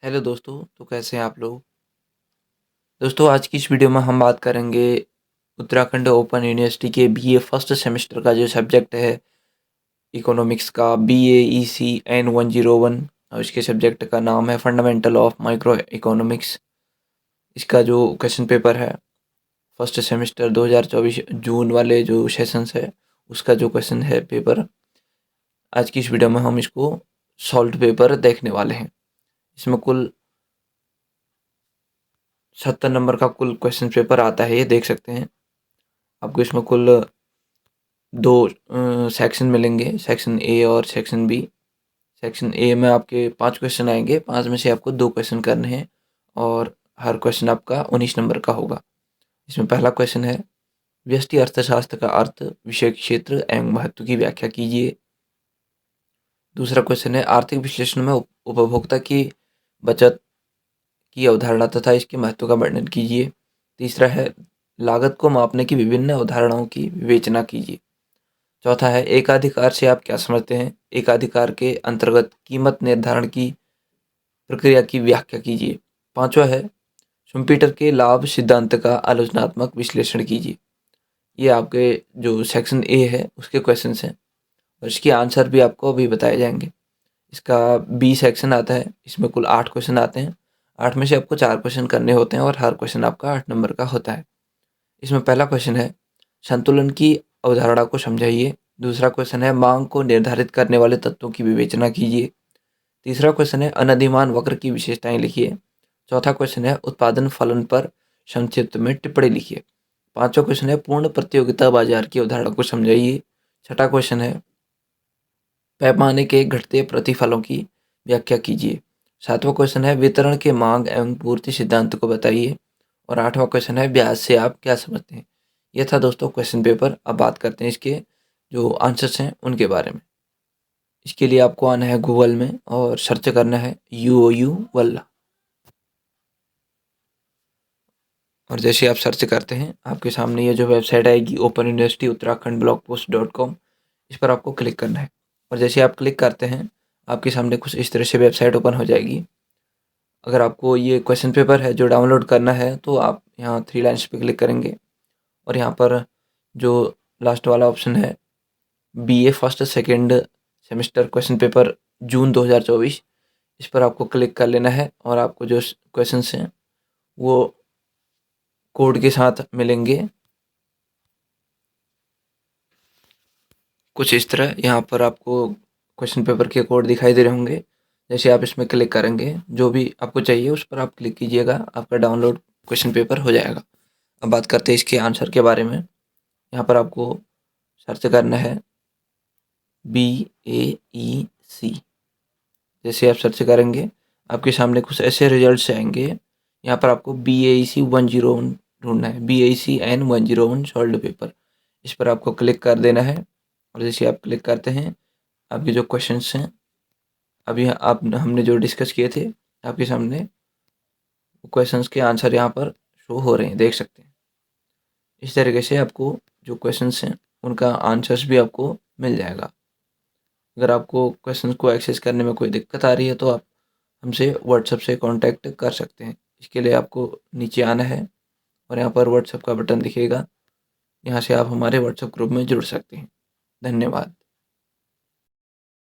Hello दोस्तों, तो कैसे हैं आप लोग? दोस्तों आज की इस वीडियो में हम बात करेंगे उत्तराखंड ओपन यूनिवर्सिटी के बीए फर्स्ट सेमेस्टर का जो सब्जेक्ट है इकोनॉमिक्स का बीए ईसी N 101 और इसके सब्जेक्ट का नाम है फंडामेंटल ऑफ माइक्रो इकोनॉमिक्स। इसका जो क्वेश्चन पेपर है फर्स्ट सेमेस्टर 2024 जून वाले जो सेशंस है उसका जो क्वेश्चन है पेपर, आज की इस वीडियो में हम इसको सॉल्व पेपर देखने वाले हैं। इसमें कुल 70 नंबर का कुल क्वेश्चन पेपर आता है, ये देख सकते हैं। आपको इसमें कुल दो सेक्शन मिलेंगे, सेक्शन ए और सेक्शन बी। सेक्शन ए में आपके 5 क्वेश्चन आएंगे, 5 में से आपको 2 क्वेश्चन करने हैं और हर क्वेश्चन आपका 19 नंबर का होगा। इसमें पहला क्वेश्चन है, व्यष्टि अर्थशास्त्र का अर्थ, विषय क्षेत्र एवं महत्व की व्याख्या कीजिए। दूसरा क्वेश्चन है, आर्थिक विश्लेषण में उपभोक्ता की बचत की अवधारणा तथा इसके महत्व का वर्णन कीजिए। तीसरा है, लागत को मापने की विभिन्न अवधारणाओं की विवेचना कीजिए। चौथा है, एकाधिकार से आप क्या समझते हैं? एकाधिकार के अंतर्गत कीमत निर्धारण की प्रक्रिया की व्याख्या कीजिए। पांचवा है, शुम्पीटर के लाभ सिद्धांत का आलोचनात्मक विश्लेषण कीजिए। ये आपके जो सेक्शन ए है उसके क्वेश्चंस हैं और इसके आंसर भी आपको अभी बताए जाएंगे। इसका बी सेक्शन आता है, इसमें कुल 8 क्वेश्चन आते हैं। 8 में से आपको 4 क्वेश्चन करने होते हैं और हर क्वेश्चन आपका 8 नंबर का होता है। इसमें पहला क्वेश्चन है, संतुलन की अवधारणा को समझाइए। दूसरा क्वेश्चन है, मांग को निर्धारित करने वाले तत्वों की विवेचना कीजिए। तीसरा क्वेश्चन है, अनधिमान वक्र की विशेषताएं लिखिए। चौथा क्वेश्चन है, उत्पादन फलन पर संक्षिप्त में टिप्पणी लिखिए। पांचवा क्वेश्चन है, पूर्ण प्रतियोगिता बाजार की अवधारणा को समझाइए। छठा क्वेश्चन है, पैमाने के घटते प्रतिफलों की व्याख्या कीजिए। सातवां क्वेश्चन है, वितरण के मांग एवं पूर्ति सिद्धांत को बताइए। और आठवां क्वेश्चन है, ब्याज से आप क्या समझते हैं? यह था दोस्तों क्वेश्चन पेपर। अब बात करते हैं इसके जो आंसर्स हैं उनके बारे में। इसके लिए आपको आना है गूगल में और सर्च करना है UOU वल्ला। और जैसे आप सर्च करते हैं आपके सामने ये जो वेबसाइट आएगी ओपन यूनिवर्सिटी उत्तराखंड blogpost.com, इस पर आपको क्लिक करना है। और जैसे आप क्लिक करते हैं आपके सामने कुछ इस तरह से वेबसाइट ओपन हो जाएगी। अगर आपको ये क्वेश्चन पेपर है जो डाउनलोड करना है तो आप यहाँ 3 लाइन्स पे क्लिक करेंगे और यहाँ पर जो लास्ट वाला ऑप्शन है BA first second semester question paper June 2024, इस पर आपको क्लिक कर लेना है और आपको जो क्वेश्चंस हैं वो कोड के साथ मिलेंगे। कुछ इस तरह यहाँ पर आपको क्वेश्चन पेपर के कोड दिखाई दे रहे होंगे। जैसे आप इसमें क्लिक करेंगे जो भी आपको चाहिए उस पर आप क्लिक कीजिएगा, आपका डाउनलोड क्वेश्चन पेपर हो जाएगा। अब बात करते हैं इसके आंसर के बारे में। यहाँ पर आपको सर्च करना है BAEC। जैसे आप सर्च करेंगे आपके सामने कुछ ऐसे रिजल्ट्स आएंगे। यहाँ पर आपको BAEC 101 ढूंढना है, BAEC N 101 सॉल्व्ड पेपर। इस पर आपको क्लिक कर देना है और जैसे आप क्लिक करते हैं आपके जो क्वेश्चंस हैं अभी आप हमने जो डिस्कस किए थे आपके सामने क्वेश्चंस के आंसर यहाँ पर शो हो रहे हैं, देख सकते हैं। इस तरीके से आपको जो क्वेश्चंस हैं उनका आंसर्स भी आपको मिल जाएगा। अगर आपको क्वेश्चंस को एक्सेस करने में कोई दिक्कत आ रही है तो आप हमसे व्हाट्सएप से कांटेक्ट कर सकते हैं। इसके लिए आपको नीचे आना है और यहाँ पर व्हाट्सएप का बटन दिखेगा, यहाँ से आप हमारे व्हाट्सएप ग्रुप में जुड़ सकते हैं। धन्यवाद।